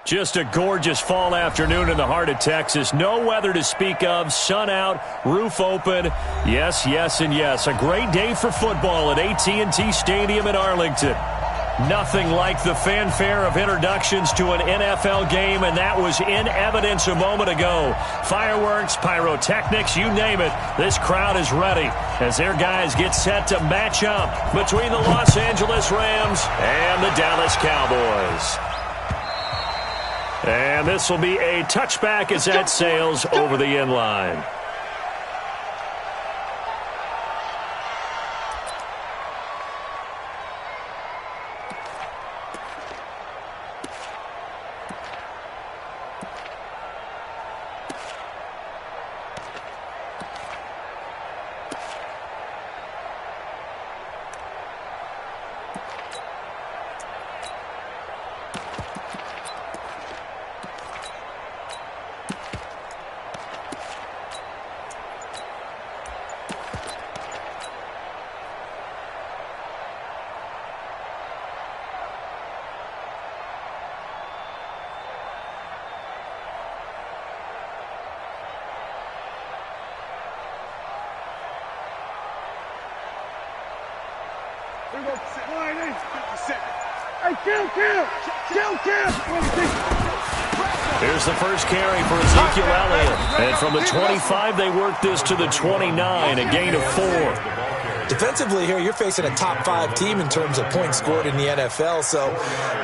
Just a gorgeous fall afternoon in the heart of Texas. No weather to speak of. Sun out, roof open. Yes, yes, and yes. A great day for football at AT&T Stadium in Arlington. Nothing like the fanfare of introductions to an NFL game, and that was in evidence a moment ago. Fireworks, pyrotechnics, you name it. This crowd is ready as their guys get set to match up between the Los Angeles Rams and the Dallas Cowboys. And this will be a touchback as that sails over the end line. Here's the first carry for Ezekiel Elliott. And from the 25, they work this to the 29, a gain of 4. Defensively here, you're facing a top 5 team in terms of points scored in the NFL. So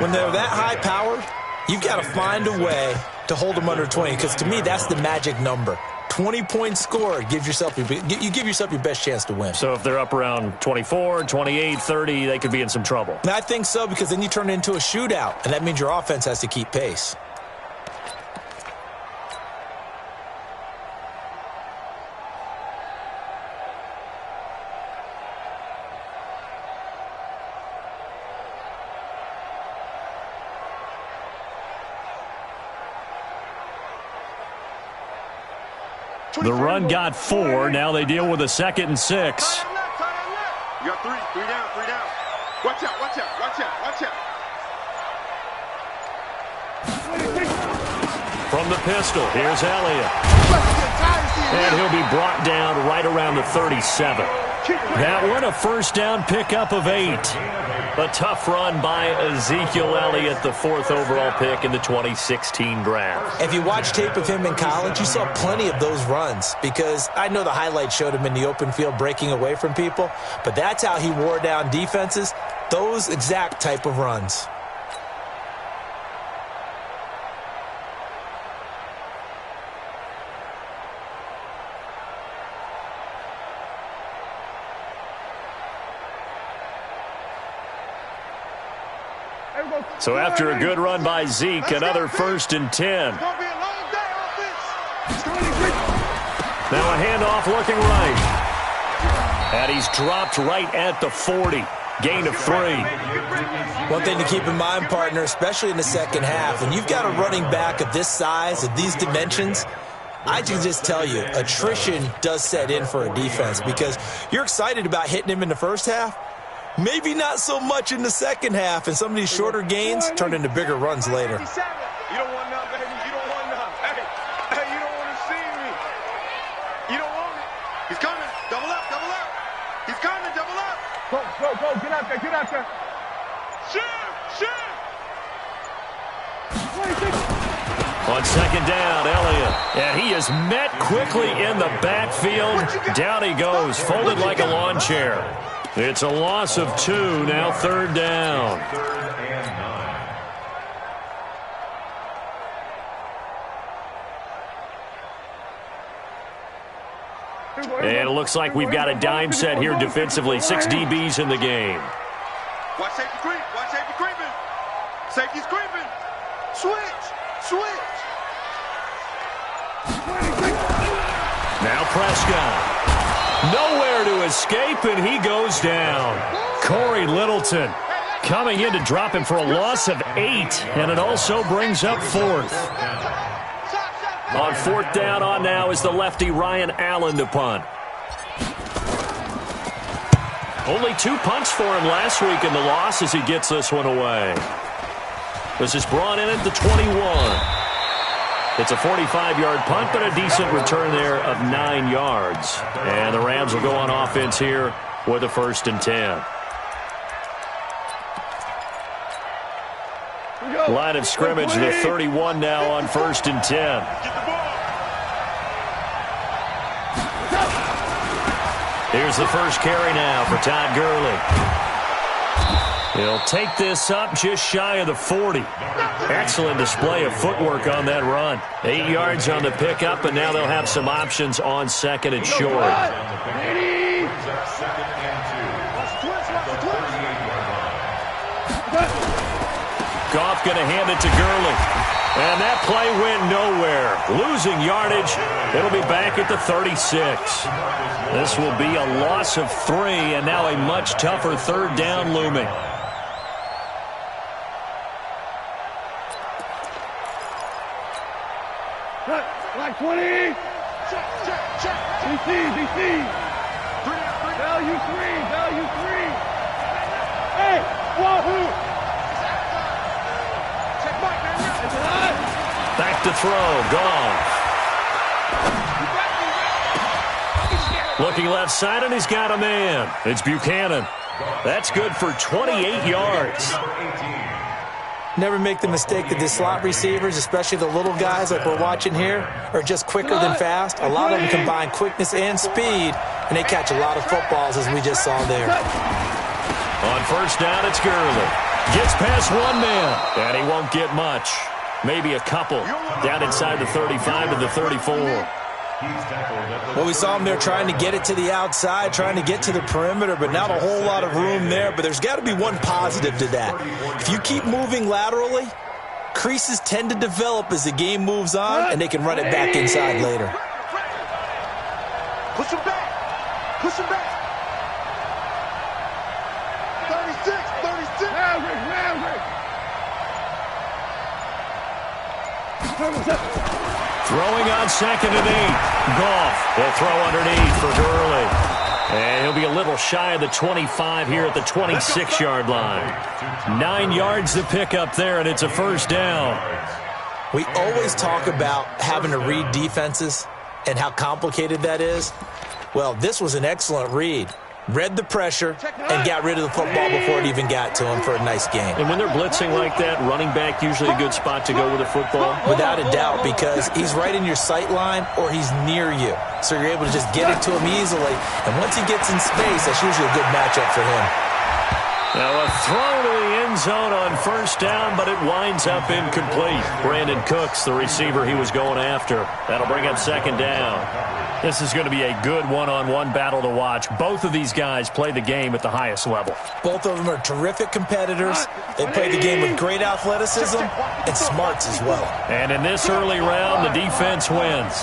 when they're that high-powered, you've got to find a way to hold them under 20, because to me, that's the magic number. 20 points scored, you give yourself your best chance to win. So if they're up around 24, 28, 30, they could be in some trouble. And I think so, because then you turn it into a shootout, and that means your offense has to keep pace. The run got 4. Now they deal with a 2nd and 6. You got 3 down. Watch out. From the pistol, here's Elliott. And he'll be brought down right around the 37. That one a first down pickup of 8. A tough run by Ezekiel Elliott, the 4th overall pick in the 2016 draft. If you watch tape of him in college, you saw plenty of those runs, because I know the highlights showed him in the open field breaking away from people, but that's how he wore down defenses, those exact type of runs. So after a good run by Zeke, another 1st and 10. Now a handoff looking right. And he's dropped right at the 40. Gain of 3. One thing to keep in mind, partner, especially in the second half, when you've got a running back of this size, of these dimensions, I can just tell you, attrition does set in for a defense, because you're excited about hitting him in the first half. Maybe not so much in the second half, and some of these shorter gains turn into bigger runs later. You don't want none, baby. You don't want none. Hey, you don't want to see me. You don't want it. He's coming. Double up. He's coming. Double up. Go. Get out there. Shoot. On 2nd down, Elliott. And he is met quickly in the backfield. Down he goes, folded like a lawn chair. It's a loss of 2, now 3rd down. And it looks like we've got a dime set here defensively. 6 DBs in the game. Watch safety creeping. Safety's creeping. Switch. Now Prescott. Nowhere to escape, and he goes down. Corey Littleton coming in to drop him for a loss of 8, and it also brings up 4th. On 4th down on now is the lefty Ryan Allen to punt. Only 2 punts for him last week in the loss as he gets this one away. This is brought in at the 21. It's a 45-yard punt, but a decent return there of 9 yards. And the Rams will go on offense here with a 1st and 10. Line of scrimmage, the 31 now on 1st and 10. Here's the first carry now for Todd Gurley. He'll take this up just shy of the 40. Excellent display of footwork on that run. 8 yards on the pickup, and now they'll have some options on 2nd and short. Goff going to hand it to Gurley. And that play went nowhere. Losing yardage. It'll be back at the 36. This will be a loss of 3, and now a much tougher 3rd down looming. Like 20. DC. Value 3. Hey, wahoo. Back to throw. Goff. Looking left side, and he's got a man. It's Buchanan. That's good for 28 yards. Never make the mistake that the slot receivers, especially the little guys like we're watching here, are just quicker than fast. A lot of them combine quickness and speed, and they catch a lot of footballs, as we just saw there. On 1st down, it's Gurley. Gets past one man, and he won't get much. Maybe a couple down inside the 35 to the 34. Well, we saw him there trying to get it to the outside, trying to get to the perimeter, but not a whole lot of room there. But there's got to be one positive to that. If you keep moving laterally, creases tend to develop as the game moves on, and they can run it back inside later. Push him back. 36. Throwing on 2nd and 8. Goff will throw underneath for Gurley. And he'll be a little shy of the 25 here at the 26-yard line. 9 yards to pick up there, and it's a 1st down. We always talk about having to read defenses and how complicated that is. Well, this was an excellent read. Read the pressure and got rid of the football before it even got to him for a nice game. And when they're blitzing like that, running back usually a good spot to go with a football? Without a doubt, because he's right in your sight line or he's near you. So you're able to just get it to him easily. And once he gets in space, that's usually a good matchup for him. Now a throw to the end zone on 1st down, but it winds up incomplete. Brandon Cooks, the receiver he was going after. That'll bring up 2nd down. This is going to be a good one-on-one battle to watch. Both of these guys play the game at the highest level. Both of them are terrific competitors. They play the game with great athleticism and smarts as well. And in this early round, the defense wins.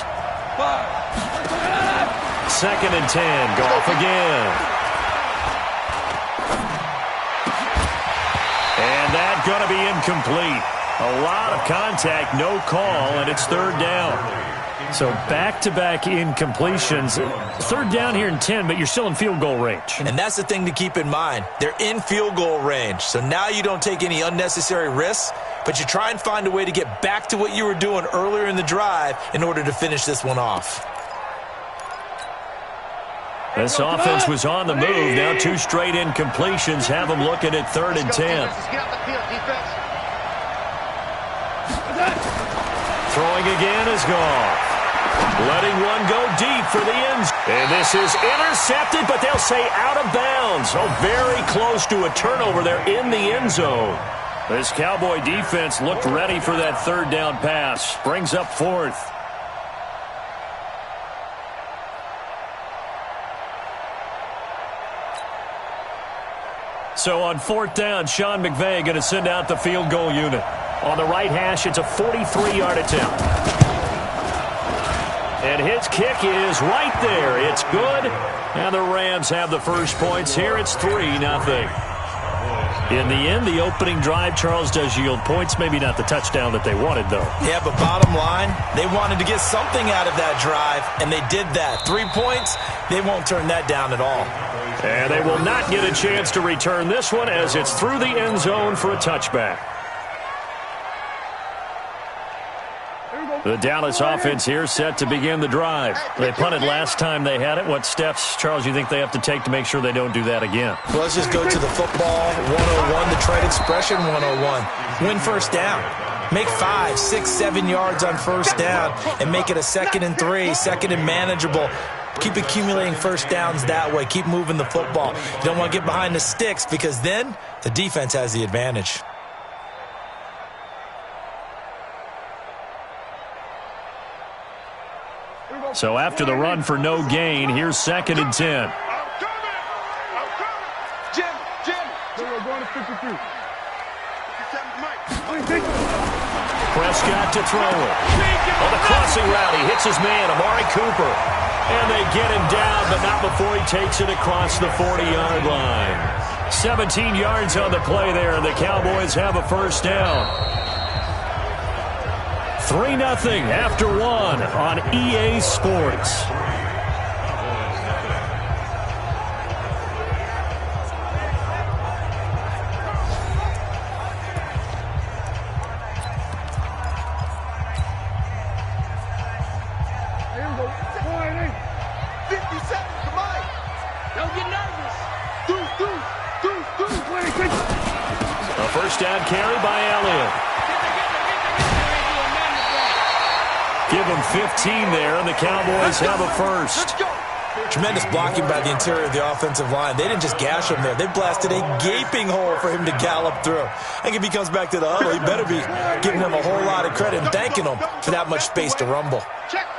2nd and 10. Goff again. And that's going to be incomplete. A lot of contact, no call, and it's 3rd down. So back-to-back incompletions. 3rd down here in 10, but you're still in field goal range. And that's the thing to keep in mind. They're in field goal range. So now you don't take any unnecessary risks, but you try and find a way to get back to what you were doing earlier in the drive in order to finish this one off. This offense was on the move. Now 2 straight incompletions have them looking at 3rd and 10. Throwing again is Goff. Letting one go deep for the end. And this is intercepted, but they'll say out of bounds. Oh, very close to a turnover there in the end zone. This Cowboy defense looked ready for that 3rd down pass. Brings up 4th. So on 4th down, Sean McVay going to send out the field goal unit. On the right hash, it's a 43-yard attempt. And his kick is right there. It's good. And the Rams have the first points here. It's 3-0. In the end, the opening drive, Charles, does yield points. Maybe not the touchdown that they wanted, though. Yeah, but bottom line, they wanted to get something out of that drive, and they did that. 3 points, they won't turn that down at all. And they will not get a chance to return this one as it's through the end zone for a touchback. The Dallas offense here set to begin the drive. They punted last time they had it. What steps, Charles, you think they have to take to make sure they don't do that again? Well, let's just go to the football 101, the trade expression 101. Win first down. Make 5, 6, 7 yards on first down and make it a 2nd and 3, 2nd and manageable. Keep accumulating first downs that way. Keep moving the football. You don't want to get behind the sticks because then the defense has the advantage. So after the run for no gain, here's 2nd and 10. I'm coming. Jim. We're going to 53. 57, Mike. Prescott to throw it. On the crossing route, he hits his man, Amari Cooper. And they get him down, but not before he takes it across the 40-yard line. 17 yards on the play there, and the Cowboys have a first down. 3-0 after 1 on EA Sports. Here we go. 57, come on. Don't get nervous. Do. 26. A first down carry by Elliott. Give him 15 there, and the Cowboys have a first. Let's go. Tremendous blocking by the interior of the offensive line. They didn't just gash him there. They blasted a gaping hole for him to gallop through. I think if he comes back to the huddle, he better be giving him a whole lot of credit and thanking him for that much space to rumble.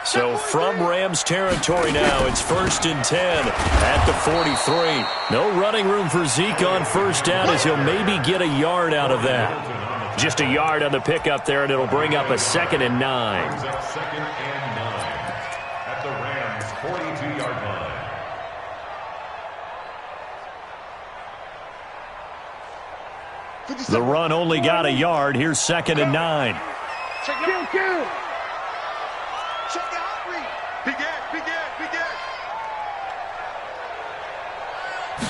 So from Rams territory now, it's 1st and 10 at the 43. No running room for Zeke on first down as he'll maybe get a yard out of that. Just a yard on the pickup there, and it'll bring up a 2nd and 9. 2nd and 9 at the Rams' 42-yard line. The run only got a yard. Here's 2nd and 9. Check it out. Check it out, Reed. Big ass.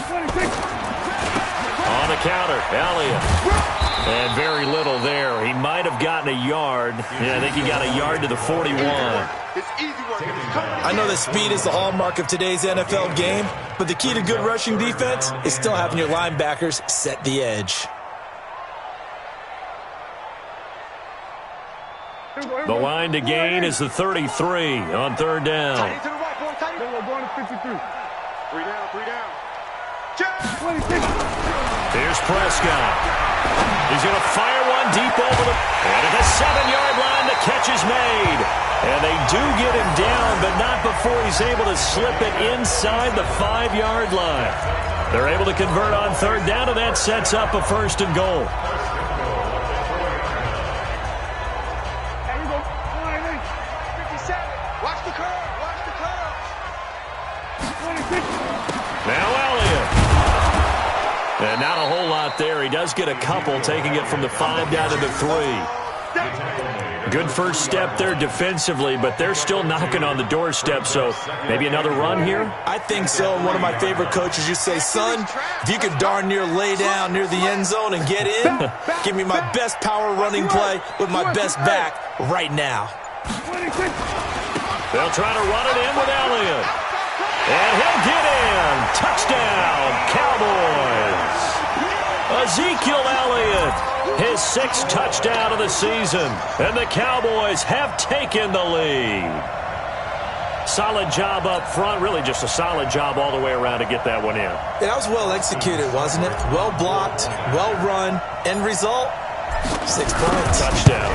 26. On the counter, Elliott. And very little there. He might have gotten a yard. Yeah, I think he got a yard to the 41. It's easy work. I know that speed is the hallmark of today's NFL game, but the key to good rushing defense is still having your linebackers set the edge. The line to gain is the 33 on 3rd down. Tight to the right, boy. Tight. We're going to 53. 3 down. Check. 26. Here's Prescott. He's going to fire one deep over the... And at the 7-yard line, the catch is made. And they do get him down, but not before he's able to slip it inside the 5-yard line. They're able to convert on 3rd down, and that sets up a 1st and goal. Here we go. 57. Watch the curve. 26. Now Elliott. And not a whole lot there. He does get a couple, taking it from the 5 down to the 3. Good first step there defensively, but they're still knocking on the doorstep, so maybe another run here? I think so. One of my favorite coaches used to say, son, if you can darn near lay down near the end zone and get in, give me my best power running play with my best back right now. 26. They'll try to run it in with Elliott. And he'll get in. Touchdown, Cowboys. Ezekiel Elliott, his 6th touchdown of the season. And the Cowboys have taken the lead. Solid job up front. Really just a solid job all the way around to get that one in. That was well executed, wasn't it? Well blocked, well run. End result, 6 points. Touchdown.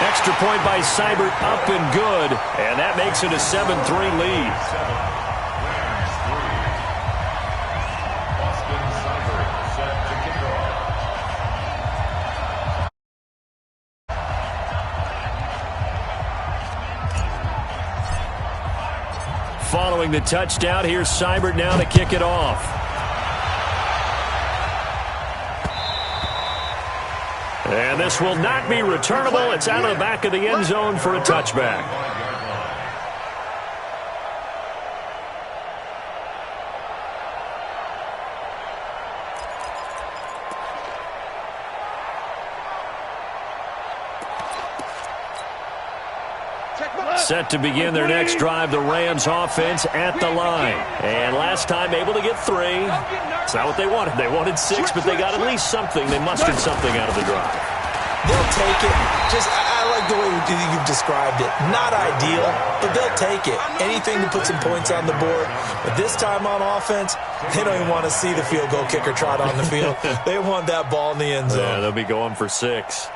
Extra point by Seibert, up and good. And that makes it a 7-3 lead. Following the touchdown, here's Seibert now to kick it off. And this will not be returnable. It's out of the back of the end zone for a touchback. Set to begin their next drive, the Rams offense at the line. And last time able to get 3. It's not what they wanted. They wanted 6, but they got at least something. They mustered something out of the drive. They'll take it. I like the way you've described it. Not ideal, but they'll take it. Anything to put some points on the board. But this time on offense, they don't even want to see the field goal kicker trot on the field. They want that ball in the end zone. Yeah, they'll be going for 6.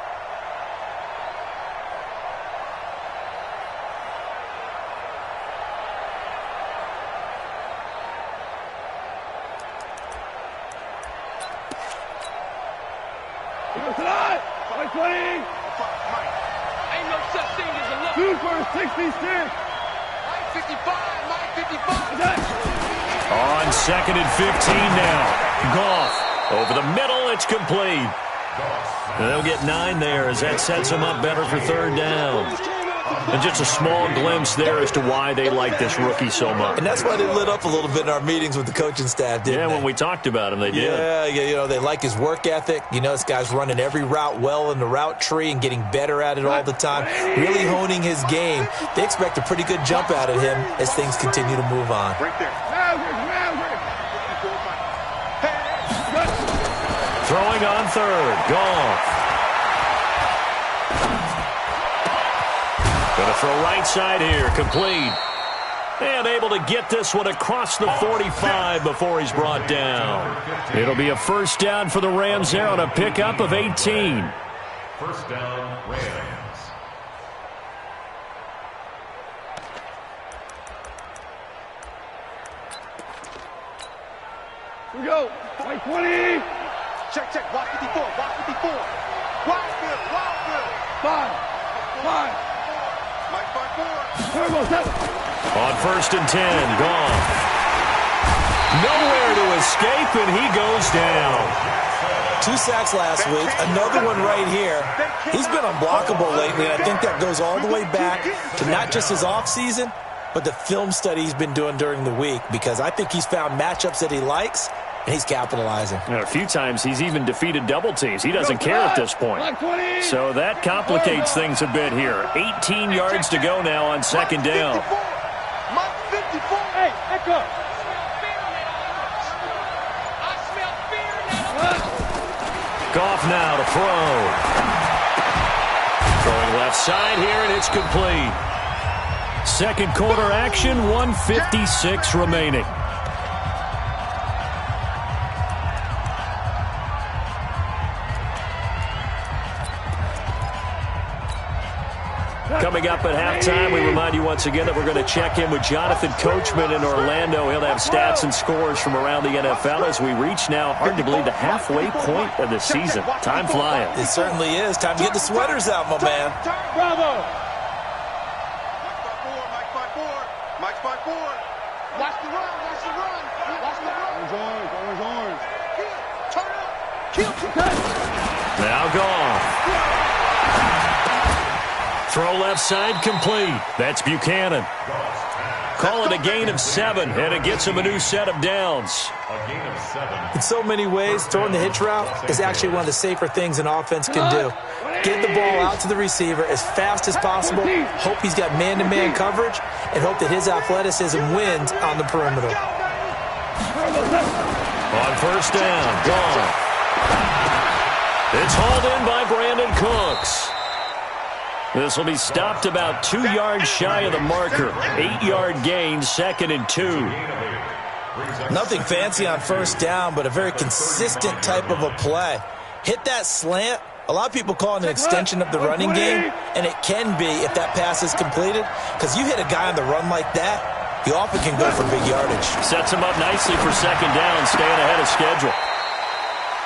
Ain't no such thing as a look. 2 for 66. Mike 55, Mike 55. On 2nd and 15 now. Goff over the middle. It's complete. And they'll get 9 there as that sets them up better for 3rd down. And just a small glimpse there as to why they like this rookie so much. And that's why they lit up a little bit in our meetings with the coaching staff, didn't they? Yeah, when we talked about him, they did. Yeah, you know, they like his work ethic. You know, this guy's running every route well in the route tree and getting better at it all the time, really honing his game. They expect a pretty good jump out of him as things continue to move on. Right there. Throwing on 3rd. Goff. Going to throw right side here. Complete. And able to get this one across the 45 before he's brought down. It'll be a 1st down for the Rams there on a pickup of 18. 1st down, Rams. Here we go. White 20. Check. Block 54. Block 54. Wildfield. 5. Mike 5-4. Turbo 7. On 1st and 10. Goff. Nowhere to escape, and he goes down. 2 sacks last week. Another one right here. He's been unblockable lately, and I think that goes all the way back to not just his offseason, but the film study he's been doing during the week, because I think he's found matchups that he likes, and he's capitalizing. A few times he's even defeated double teams. He doesn't care at this point. So that complicates things a bit here. 18 yards to go now on 2nd down. Mike 54. Hey, echo. Goff now to throw. Throwing left side here, and it's complete. 2nd quarter action, 1:56 remaining. Coming up at halftime, we remind you once again that we're going to check in with Jonathan Coachman in Orlando. He'll have stats and scores from around the NFL as we reach now, hard to believe, the halfway point of the season. Time flying. It certainly is. Time to get the sweaters out, my man. Bravo. Mike 5-4. Mike 5-4. Watch the run. Orange. Turn up. Kill. Now Goff. Throw left side complete. That's Buchanan. Call it a gain of 7, and it gets him a new set of downs. A gain of 7. In so many ways, throwing the hitch route is actually one of the safer things an offense can do. Get the ball out to the receiver as fast as possible, hope he's got man-to-man coverage, and hope that his athleticism wins on the perimeter. On 1st down, Goff. It's hauled in by Brandon Cooks. This will be stopped about 2 yards shy of the marker. 8-yard gain, 2nd and 2. Nothing fancy on 1st down, but a very consistent type of a play. Hit that slant. A lot of people call it an extension of the running game, and it can be if that pass is completed, because you hit a guy on the run like that, he often can go for big yardage. Sets him up nicely for 2nd down, staying ahead of schedule.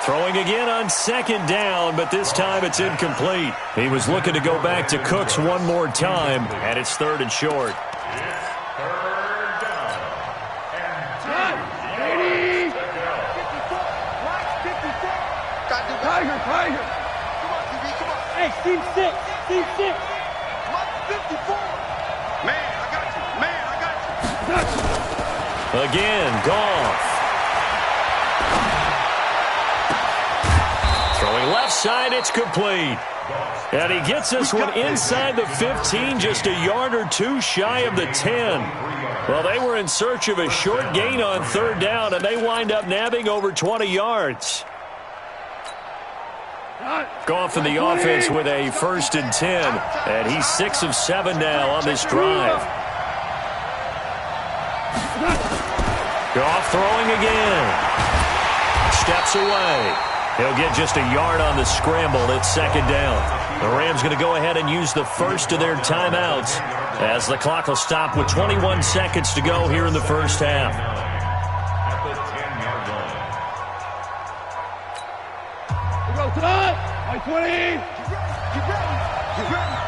Throwing again on 2nd down, but this time it's incomplete. He was looking to go back to Cooks one more time, and it's 3rd and short. Tiger. Come on, TV, come on. Hey, Team 6. Mike 54. Man, I got you. Again, Goff. Going left side, it's complete. And he gets this one inside the 15, just a yard or two shy of the 10. Well, they were in search of a short gain on third down, and they wind up nabbing over 20 yards. Goff in the offense with a 1st and 10, and he's 6 of 7 now on this drive. Goff throwing again. Steps away. He'll get just a yard on the scramble. It's 2nd down. The Rams going to go ahead and use the first of their timeouts as the clock will stop with 21 seconds to go here in the first half. At the 10-yard line. We go tonight. By 20. Get ready. Get ready.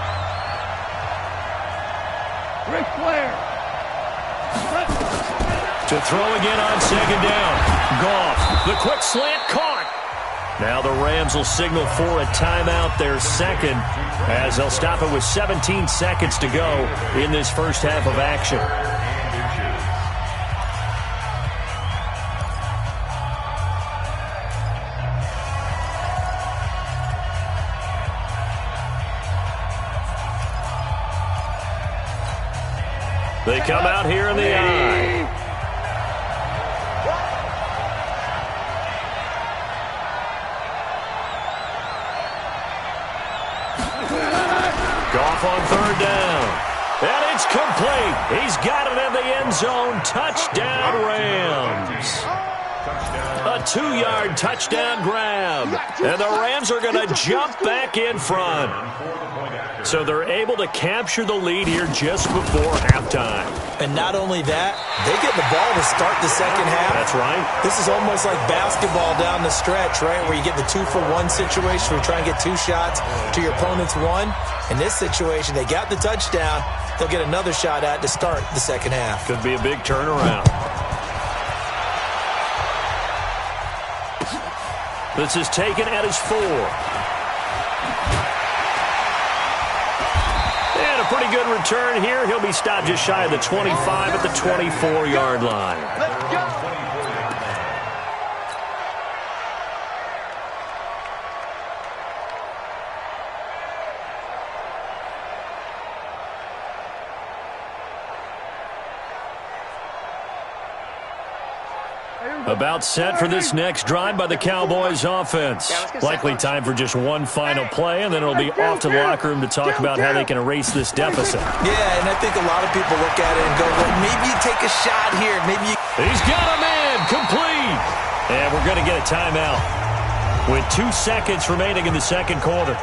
Ric Flair. To throw again on 2nd down. Goff, the quick slant caught. Now the Rams will signal for a timeout, their second, as they'll stop it with 17 seconds to go in this first half of action. They come out here in the eye. Goff on 3rd down. And it's complete. He's got it in the end zone. Touchdown, Rams. A 2-yard touchdown grab. And the Rams are going to jump back in front. So they're able to capture the lead here just before halftime. And not only that, they get the ball to start the second half. That's right. This is almost like basketball down the stretch, right, where you get the 2-for-1 situation where you try and get 2 shots to your opponent's 1. In this situation, they got the touchdown. They'll get another shot at to start the second half. Could be a big turnaround. This is taken at his 4. And a pretty good return here. He'll be stopped just shy of the 25 at the 24-yard line. Let's go. About set for this next drive by the Cowboys offense. Likely time for just one final play, and then it'll be off to the locker room to talk about how they can erase this deficit. Yeah, and I think a lot of people look at it and go, well, maybe you take a shot here. Maybe you... He's got a man, complete. And we're going to get a timeout with 2 seconds remaining in the second quarter.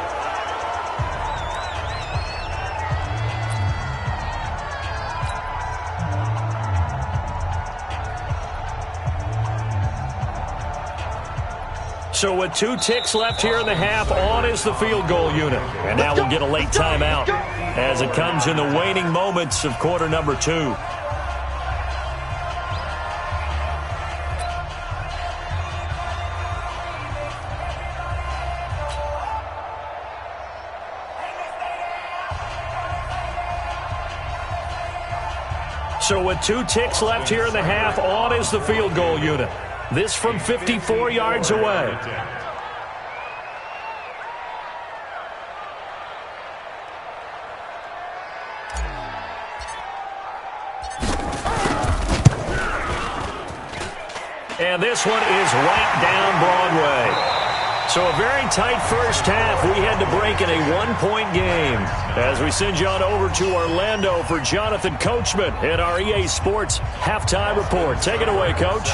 So with 2 ticks left here in the half, on is the field goal unit. And now we'll get a late timeout as it comes in the waning moments of quarter number 2. So with 2 ticks left here in the half, on is the field goal unit. This from 54 yards away. And this one is right down Broadway. So a very tight first half. We had to break in a 1-point game as we send you on over to Orlando for Jonathan Coachman at our EA Sports Halftime Report. Take it away, Coach.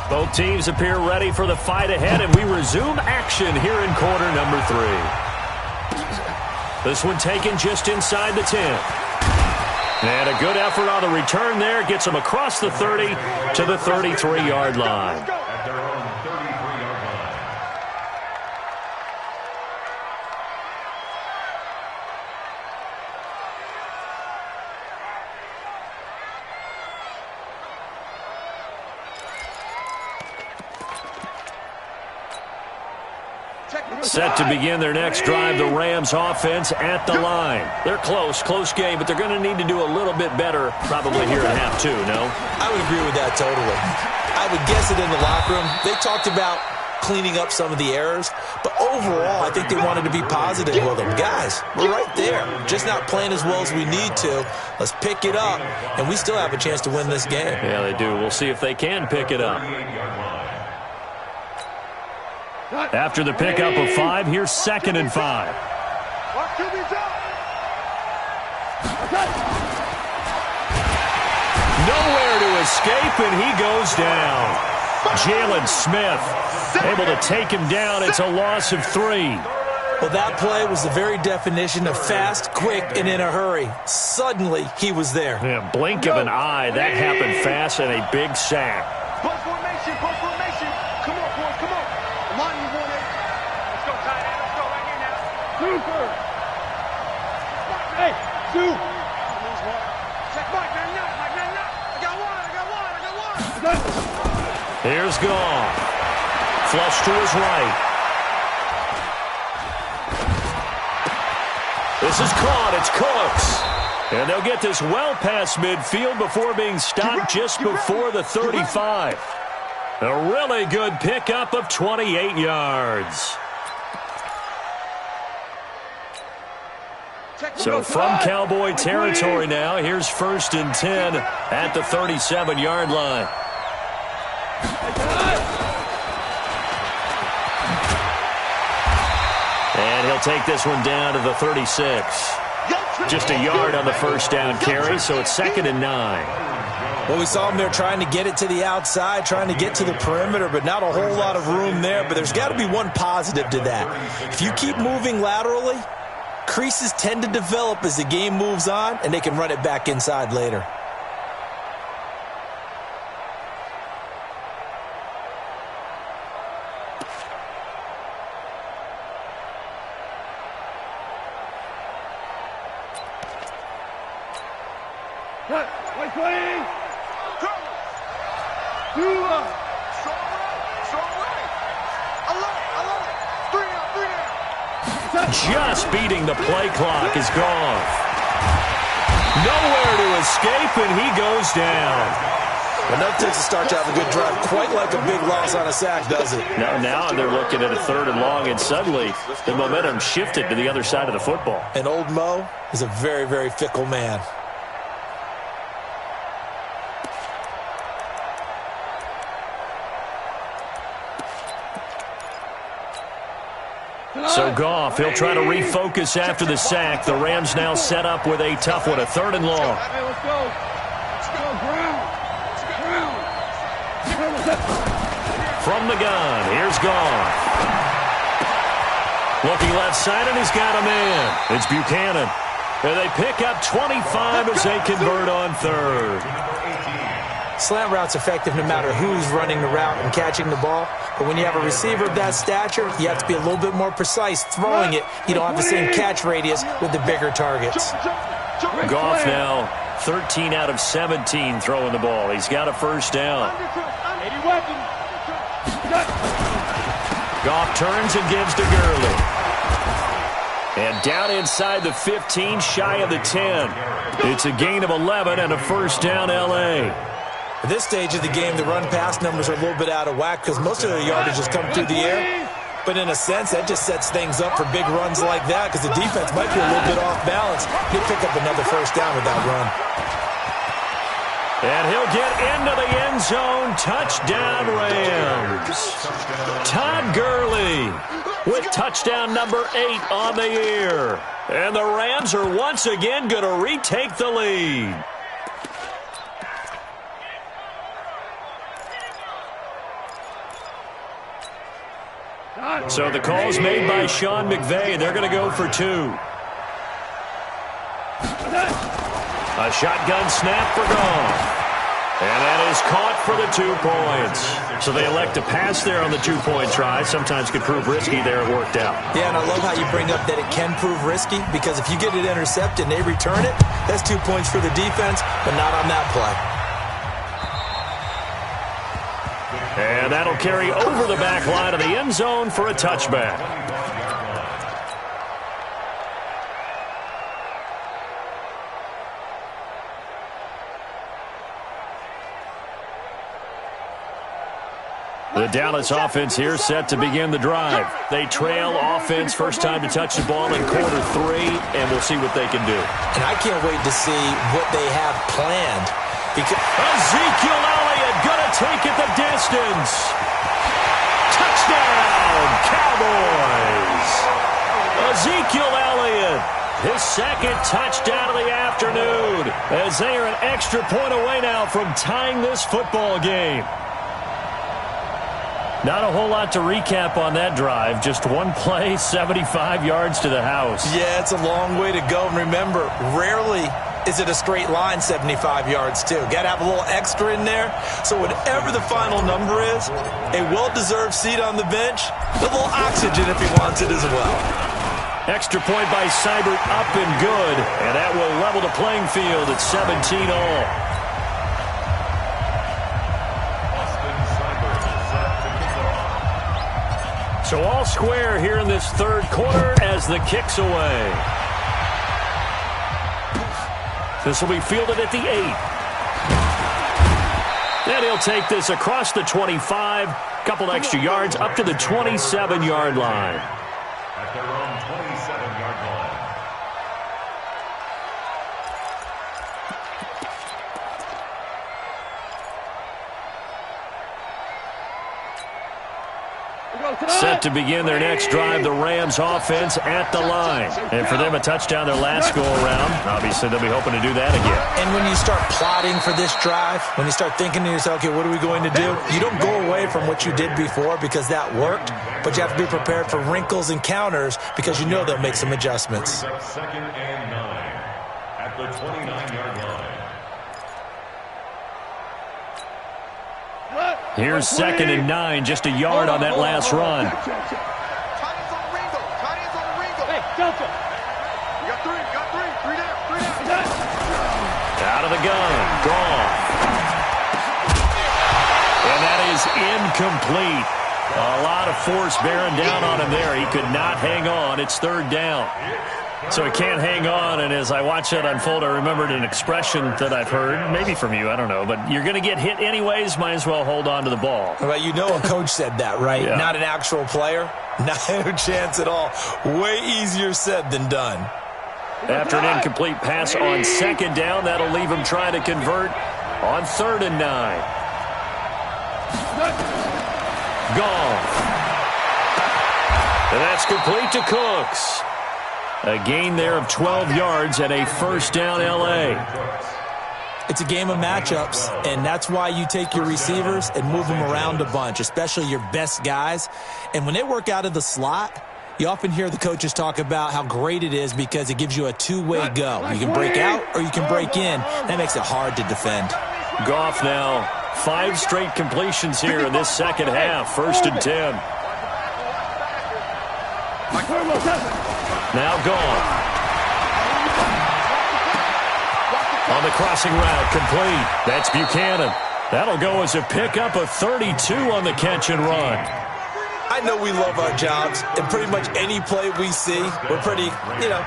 Both teams appear ready for the fight ahead, and we resume action here in quarter number 3. This one taken just inside the 10. And a good effort on the return there. Gets them across the 30 to the 33-yard line. At their own 33-yard line. Set to begin their next drive, the Rams offense at the line. They're close game, but they're going to need to do a little bit better probably here at half two, no? I would agree with that totally. I would guess it in the locker room. They talked about cleaning up some of the errors, but overall, I think they wanted to be positive with them. Guys, we're right there. Just not playing as well as we need to. Let's pick it up, and we still have a chance to win this game. Yeah, they do. We'll see if they can pick it up. After the pickup of 5, here's 2nd and 5. Nowhere to escape, and he goes down. Jalen Smith able to take him down. It's a loss of 3. Well, that play was the very definition of fast, quick, and in a hurry. Suddenly, he was there. Yeah, blink of an eye. That happened fast and a big sack. Push formation, push formation. Come on, boys, come on. Come on, you want it. Let's go, tight end. Let's go right here now. Super. Hey, shoot. Check Mike, man, no. I got one. Here's Goff. Flush to his right. This is caught. It's Cooks. And they'll get this well past midfield before being stopped just before the 35. A really good pickup of 28 yards. So from Cowboy territory now, here's 1st and 10 at the 37-yard line. And he'll take this one down to the 36. Just a yard on the first down carry, so it's 2nd and 9. Well, we saw him there trying to get it to the outside, trying to get to the perimeter, but not a whole lot of room there. But there's got to be one positive to that. If you keep moving laterally, creases tend to develop as the game moves on, and they can run it back inside later. Just beating the play clock is gone. Nowhere to escape, and he goes down. Enough takes a start to have a good drive. Quite like a big loss on a sack, does it? Now they're looking at a 3rd and long, and suddenly the momentum shifted to the other side of the football. And old Mo is a very, very fickle man. So Goff, he'll try to refocus after the sack. The Rams now set up with a tough one, a 3rd and long. Hey, let's go. Let's go, ground. From the gun, here's Goff. Looking left side, and he's got a man. It's Buchanan. And they pick up 25 as they convert on 3rd. Slant route's effective no matter who's running the route and catching the ball. But when you have a receiver of that stature, you have to be a little bit more precise throwing it. You don't have the same catch radius with the bigger targets. Goff now 13 out of 17 throwing the ball. He's got a first down. Goff turns and gives to Gurley. And down inside the 15, shy of the 10. It's a gain of 11 and a first down, L.A. At this stage of the game, the run-pass numbers are a little bit out of whack because most of their yardage has come through the air. But in a sense, that just sets things up for big runs like that because the defense might be a little bit off balance. He'll pick up another first down with that run. And he'll get into the end zone. Touchdown, Rams. Todd Gurley with touchdown number 8 on the year. And the Rams are once again going to retake the lead. So the call's made by Sean McVay. They're going to go for 2. A shotgun snap for Goff. And that is caught for the 2 points. So they elect to pass there on the 2-point try. Sometimes could prove risky there. It worked out. Yeah, and I love how you bring up that it can prove risky because if you get it intercepted and they return it, that's 2 points for the defense, but not on that play. And that'll carry over the back line of the end zone for a touchback. The Dallas offense here set to begin the drive. They trail offense, first time to touch the ball in quarter 3, and we'll see what they can do. And I can't wait to see what they have planned. Because Ezekiel Elliott gonna take it the distance. Touchdown, Cowboys! Ezekiel Elliott, his second touchdown of the afternoon, as they are an extra point away now from tying this football game. Not a whole lot to recap on that drive. Just one play, 75 yards to the house. yeah, it's a long way to go. And remember, rarely is it a straight line 75 yards, too. Got to have a little extra in there. So whatever the final number is, a well-deserved seat on the bench, a little oxygen if he wants it as well. Extra point by Seibert, up and good. And that will level the playing field at 17 all. So all square here in this third quarter as the kick's away. This will be fielded at the 8. And he'll take this across the 25, couple extra yards up to the 27-yard line. At their own 27-yard line. Set to begin their next drive, the Rams offense at the line. And for them, a touchdown their last go-around. Obviously, they'll be hoping to do that again. And when you start plotting for this drive, when you start thinking to yourself, okay, what are we going to do? You don't go away from what you did before because that worked, but you have to be prepared for wrinkles and counters because you know they'll make some adjustments. Second and 9 at the 29-yard line. Here's second and 9, just a yard on that last run. Tight ends on the Ringo. Tight ends on the Ringo. Hey, Delta. You got three. Three down. Out of the gun, gone. And that is incomplete. A lot of force bearing down on him there. He could not hang on. It's third down. So he can't hang on, and as I watch that unfold, I remembered an expression that I've heard, maybe from you, I don't know, but you're going to get hit anyways, might as well hold on to the ball. Well, you know a coach said that, right? Yeah. Not an actual player. No chance at all. Way easier said than done. After an incomplete pass on second down, that'll leave him trying to convert on third and 9. Gone. And that's complete to Cooks. A gain there of 12 yards and a first down L.A. It's a game of matchups, and that's why you take your receivers and move them around a bunch, especially your best guys. And when they work out of the slot, you often hear the coaches talk about how great it is because it gives you a two-way go. You can break out or you can break in. That makes it hard to defend. Goff now, 5 straight completions here in this second half. First and 10. Now gone. On the crossing route, complete. That's Buchanan. That'll go as a pickup of 32 on the catch and run. I know we love our jobs, and pretty much any play we see, we're pretty,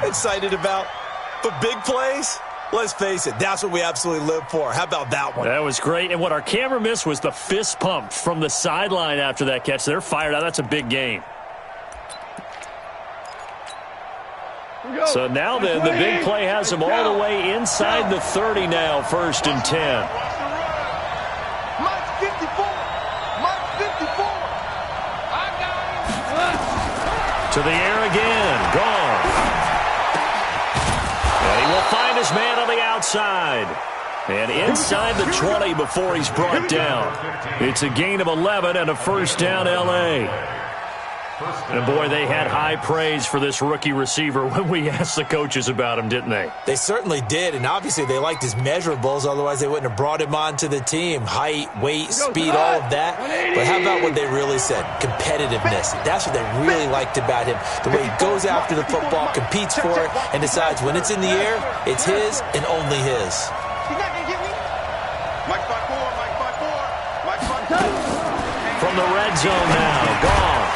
excited about. But big plays, let's face it, that's what we absolutely live for. How about that one? That was great. And what our camera missed was the fist pump from the sideline after that catch. They're fired out. That's a big game. So now then, the big play has them all the way inside the 30 now, first and 10. Mike 54. Mike 54. I got him. To the air again. Gone. And he will find his man on the outside. And inside the 20 before he's brought down. It's a gain of 11 and a first down L.A. And, boy, they had high praise for this rookie receiver when we asked the coaches about him, didn't they? They certainly did, and obviously they liked his measurables, otherwise they wouldn't have brought him onto the team. Height, weight, speed, all of that. But how about what they really said? Competitiveness. That's what they really liked about him. The way he goes after the football, competes for it, and decides when it's in the air, it's his and only his. He's not going to get me. Mike 54. Mike 54. Mike 54. from the red zone now. Goff.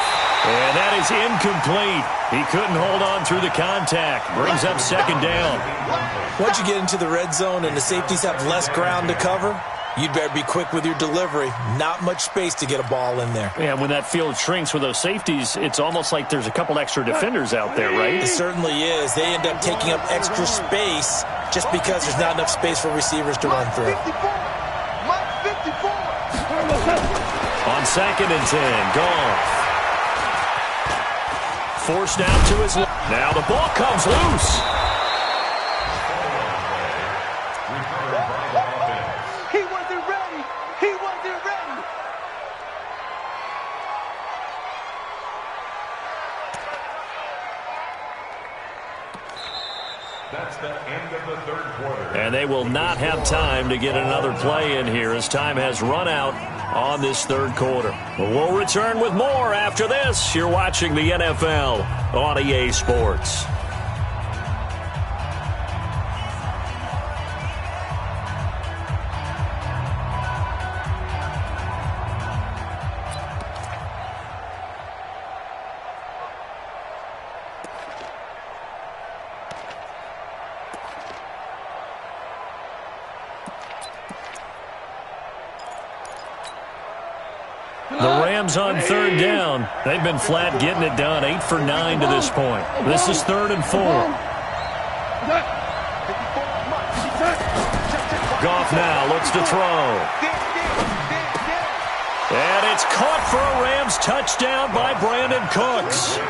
And that is incomplete. He couldn't hold on through the contact. Brings up second down. Once you get into the red zone and the safeties have less ground to cover, you'd better be quick with your delivery. Not much space to get a ball in there. Yeah, when that field shrinks with those safeties, it's almost like there's a couple extra defenders out there, right? It certainly is. They end up taking up extra space just because there's not enough space for receivers to run through. On 2nd and 10, Goff. Forced out to his left. Now the ball comes loose. He wasn't ready. He wasn't ready. That's the end of the third quarter. And they will not have time to get another play in here as time has run out on this third quarter. We'll return with more after this. You're watching the NFL on EA Sports. The Rams on 3rd down. They've been flat getting it done. 8 for 9 to this point. This is 3rd and 4. Goff now looks to throw. And it's caught for a Rams touchdown by Brandon Cooks.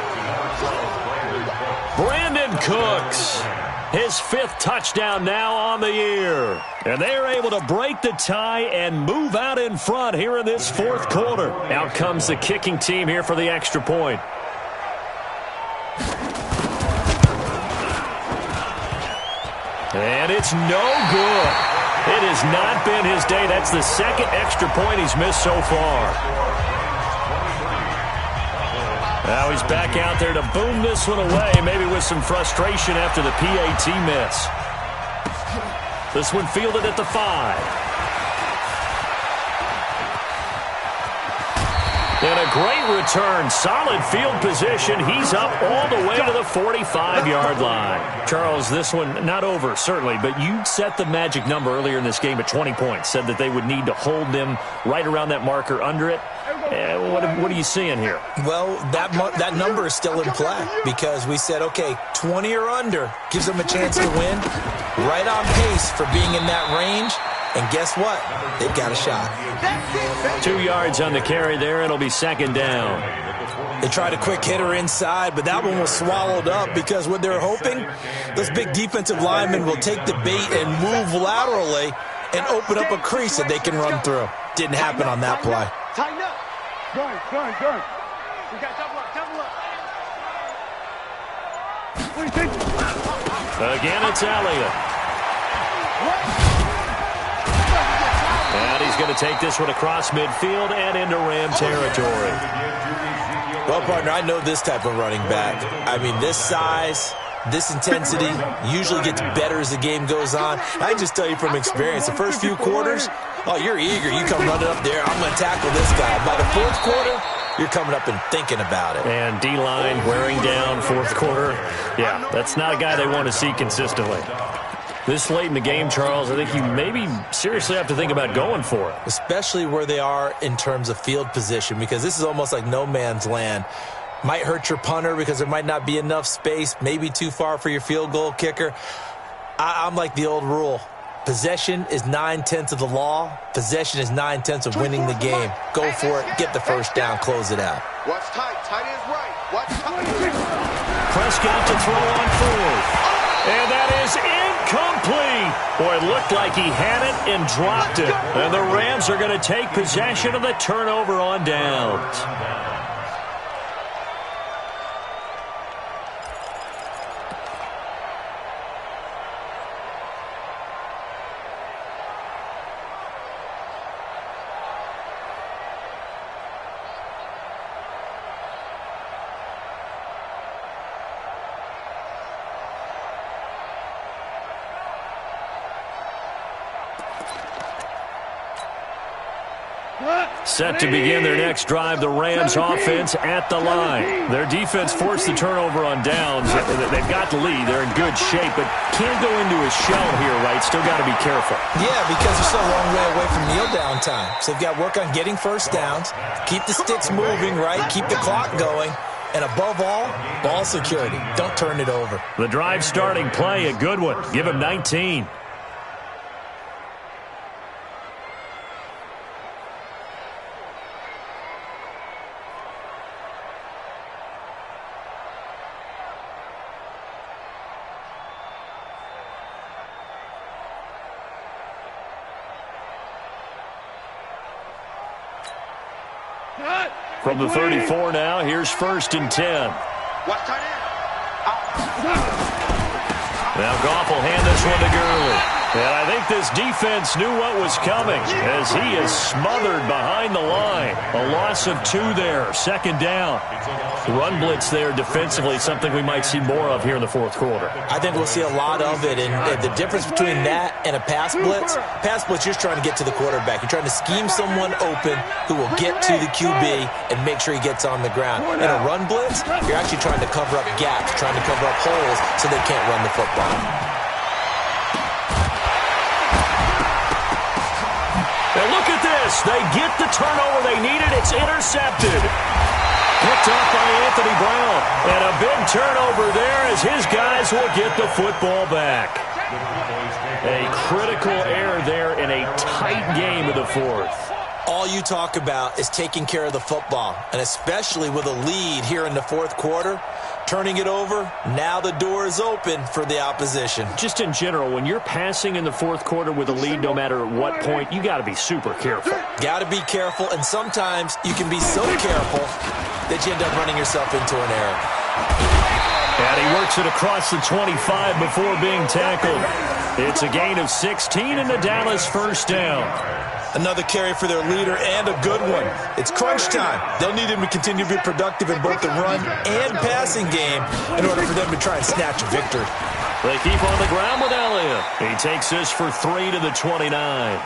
Brandon Cooks, his 5th touchdown now on the year. And they're able to break the tie and move out in front here in this 4th quarter. Out comes the kicking team here for the extra point. And it's no good. It has not been his day. That's the 2nd extra point he's missed so far. Now he's back out there to boom this one away, maybe with some frustration after the PAT miss. This one fielded at the 5. And a great return. Solid field position. He's up all the way to the 45-yard line. Charles, this one not over, certainly, but you set the magic number earlier in this game at 20 points. Said that they would need to hold them right around that marker under it. What are you seeing here? Well, that number is still in play because we said, okay, 20 or under gives them a chance to win. Right on pace for being in that range. And guess what? They've got a shot. 2 yards on the carry there. It'll be 2nd down. They tried a quick hitter inside, but that one was swallowed up because what they're hoping, those big defensive linemen will take the bait and move laterally and open up a crease that they can run through. Didn't happen on that play. Tighten up. Gun. We got double up. What do you think? Again, it's Elliott. And he's going to take this one across midfield and into Ram territory. Well, partner, I know this type of running back. I mean, this size, this intensity usually gets better as the game goes on. I can just tell you from experience, the first few quarters, oh, you're eager. You come running up there, I'm going to tackle this guy. By the 4th quarter, you're coming up and thinking about it. And D-line wearing down 4th quarter. Yeah, that's not a guy they want to see consistently. This late in the game, Charles, I think you maybe seriously have to think about going for it. Especially where they are in terms of field position, because this is almost like no man's land. Might hurt your punter because there might not be enough space, maybe too far for your field goal kicker. I'm like the old rule. Possession is 9/10 of the law. Possession is 9/10 of winning the game. Go for it. Get the first down. Close it out. Watch tight. Tight is right. Watch tight. Prescott to throw on 4th. And that is incomplete. Boy, it looked like he had it and dropped it. And the Rams are going to take possession of the turnover on downs. Set to begin their next drive, the Rams offense at the line. Their defense forced the turnover on downs. They've got the lead. They're in good shape, but can't go into a shell here, right? Still got to be careful. Yeah, because they're still a long way away from kneel down time. So they've got to work on getting first downs, keep the sticks moving, right? Keep the clock going. And above all, ball security. Don't turn it over. The drive starting play, a good one. Give him 19. From the 34 now, here's 1st and 10. Watch tight end. Now Goff will hand this one to Gurley. And I think this defense knew what was coming as he is smothered behind the line. A loss of 2 there, 2nd down. Run blitz there defensively, something we might see more of here in the 4th quarter. I think we'll see a lot of it, and the difference between that and a pass blitz, you're trying to get to the quarterback. You're trying to scheme someone open who will get to the QB and make sure he gets on the ground. In a run blitz, you're actually trying to cover up gaps, trying to cover up holes so they can't run the football. And look at this. They get the turnover they needed. It's intercepted. Picked up by Anthony Brown. And a big turnover there as his guys will get the football back. A critical error there in a tight game of the 4th. All you talk about is taking care of the football, and especially with a lead here in the 4th quarter, turning it over, now the door is open for the opposition. Just in general, when you're passing in the 4th quarter with a lead, no matter at what point, you got to be super careful. Got to be careful, and sometimes you can be so careful that you end up running yourself into an error. And he works it across the 25 before being tackled. It's a gain of 16 in the Dallas 1st down. Another carry for their leader and a good one. It's crunch time. They'll need him to continue to be productive in both the run and passing game in order for them to try and snatch a victory. They keep on the ground with Elliott. He takes this for 3 to the 29.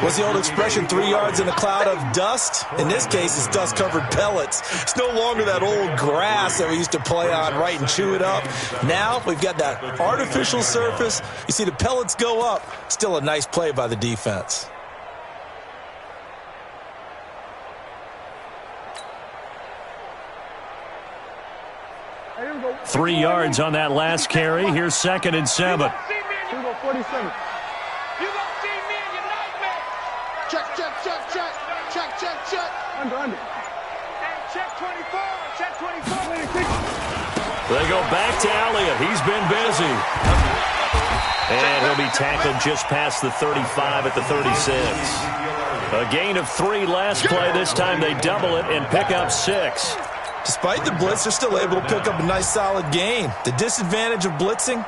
What's the old expression, 3 yards in a cloud of dust? In this case, it's dust-covered pellets. It's no longer that old grass that we used to play on, right, and chew it up. Now we've got that artificial surface. You see the pellets go up. Still a nice play by the defense. Go. 3 yards on that last carry. Here's 2nd and 7. Here we go, 47. You gonna see me in your nightmare. Check. Under. Hey, check 24. Check 24. They go back to Elliott. He's been busy. And he'll be tackled just past the 35 at the 36. A gain of 3 last play. This time they double it and pick up 6. Despite the blitz, they're still able to pick up a nice, solid gain. The disadvantage of blitzing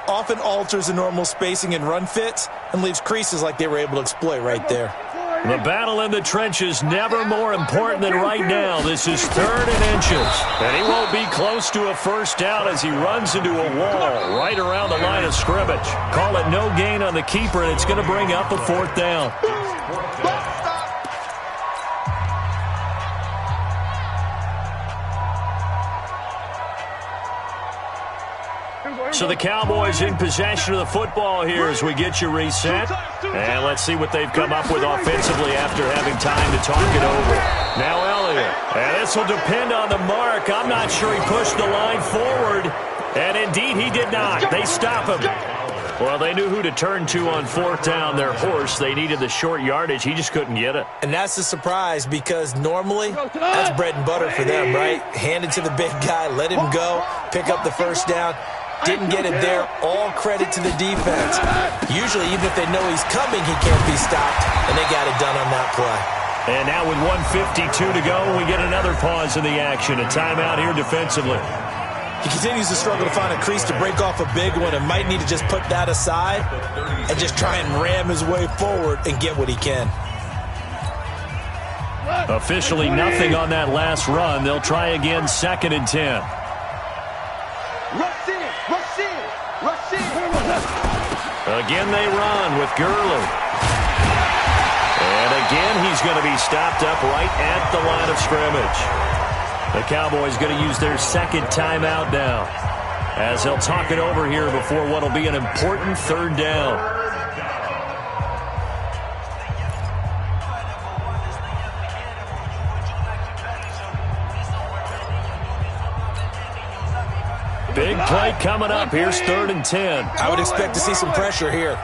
often alters the normal spacing and run fits and leaves creases like they were able to exploit right there. The battle in the trenches never more important than right now. This is 3rd and inches. And he won't be close to a 1st down as he runs into a wall right around the line of scrimmage. Call it no gain on the keeper, and it's going to bring up a 4th down. So the Cowboys in possession of the football here as we get you reset. And let's see what they've come up with offensively after having time to talk it over. Now Elliott. And this will depend on the mark. I'm not sure he pushed the line forward. And indeed he did not. They stop him. Well, they knew who to turn to on 4th down. Their horse. They needed the short yardage. He just couldn't get it. And that's a surprise because normally that's bread and butter for them, right? Hand it to the big guy, let him go, pick up the 1st down. Didn't get it there. All credit to the defense. Usually, even if they know he's coming, he can't be stopped, and they got it done on that play. And now with 1:52 to go, we get another pause in the action. A timeout here defensively. He continues to struggle to find a crease to break off a big one and might need to just put that aside and just try and ram his way forward and get what he can. Officially nothing on that last run. They'll try again 2nd and 10. Again they run with Gurley. And And again, he's going to be stopped up right at the line of scrimmage. The Cowboys going to use their second timeout now, as they'll talk it over here before what will be an important third down. Big play coming up. Here's 3rd and 10. I would expect to see some pressure here.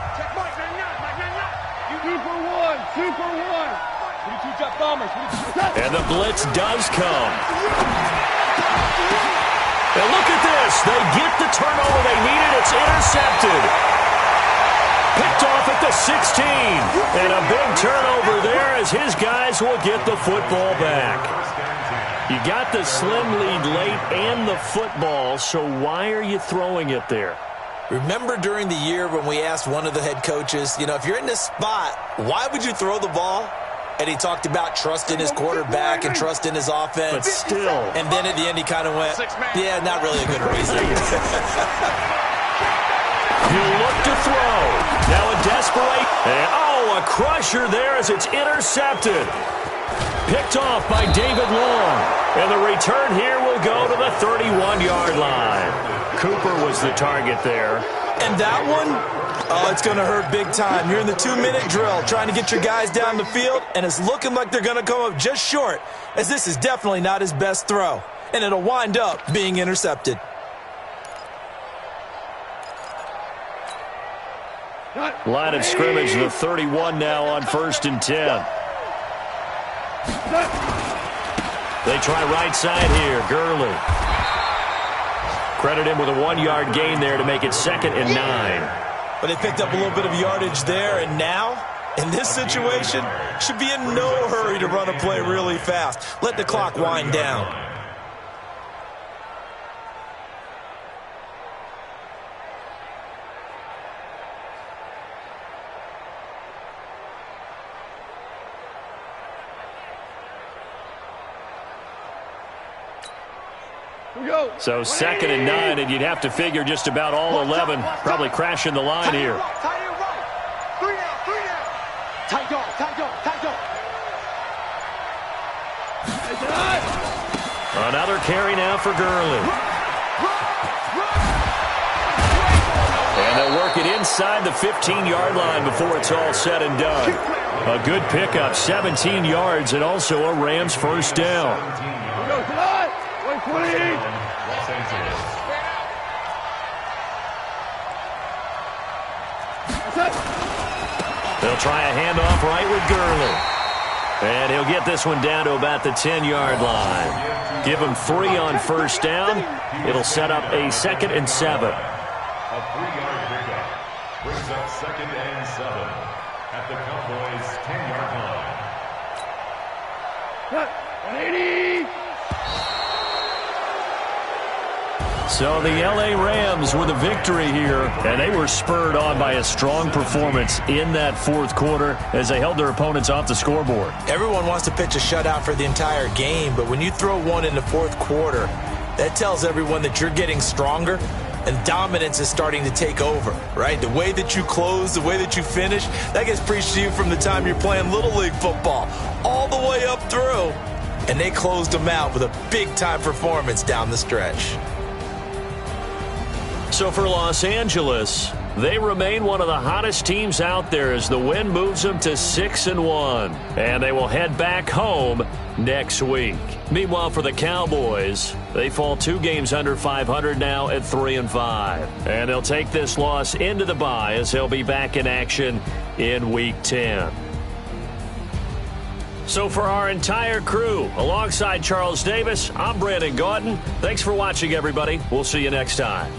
And the blitz does come. And look at this. They get the turnover they needed. It's intercepted. Picked off at the 16. And a big turnover there as his guys will get the football back. You got the slim lead late and the football, so why are you throwing it there? Remember during the year when we asked one of the head coaches, if you're in this spot, why would you throw the ball? And he talked about trust in his quarterback and trust in his offense. But still. And then at the end he kind of went, yeah, not really a good reason. He'll look to throw. Now a desperate. And, a crusher there as it's intercepted. Picked off by David Long. And the return here will go to the 31-yard line. Cooper was the target there. And that one, it's going to hurt big time. You're in the 2-minute drill trying to get your guys down the field, and it's looking like they're going to come up just short, as this is definitely not his best throw. And it'll wind up being intercepted. Line of scrimmage, the 31 now on 1st and 10. They try right side here. Gurley. Credit him with a 1-yard gain there to make it 2nd and 9. But they picked up a little bit of yardage there, and now, in this situation, should be in no hurry to run a play really fast. Let the clock wind down. So 2nd and 9, and you'd have to figure just about all 11 probably crashing the line here. Another carry now for Gurley. And they'll work it inside the 15-yard line before it's all said and done. A good pickup, 17 yards, and also a Rams first down. They'll try a handoff right with Gurley. And he'll get this one down to about the 10-yard line. Give him 3 on first down. It'll set up a 2nd and 7. A 3-yard pickup brings up 2nd and 7 at the Cowboys' 10-yard line. 180. So the L.A. Rams with a victory here, and they were spurred on by a strong performance in that 4th quarter as they held their opponents off the scoreboard. Everyone wants to pitch a shutout for the entire game, but when you throw one in the 4th quarter, that tells everyone that you're getting stronger and dominance is starting to take over, right? The way that you close, the way that you finish, that gets preached to you from the time you're playing Little League football all the way up through. And they closed them out with a big-time performance down the stretch. So for Los Angeles, they remain one of the hottest teams out there as the win moves them to 6-1. And they will head back home next week. Meanwhile, for the Cowboys, they fall 2 games under 500 now at 3-5. And they'll take this loss into the bye as they'll be back in action in Week 10. So for our entire crew, alongside Charles Davis, I'm Brandon Gaudin. Thanks for watching, everybody. We'll see you next time.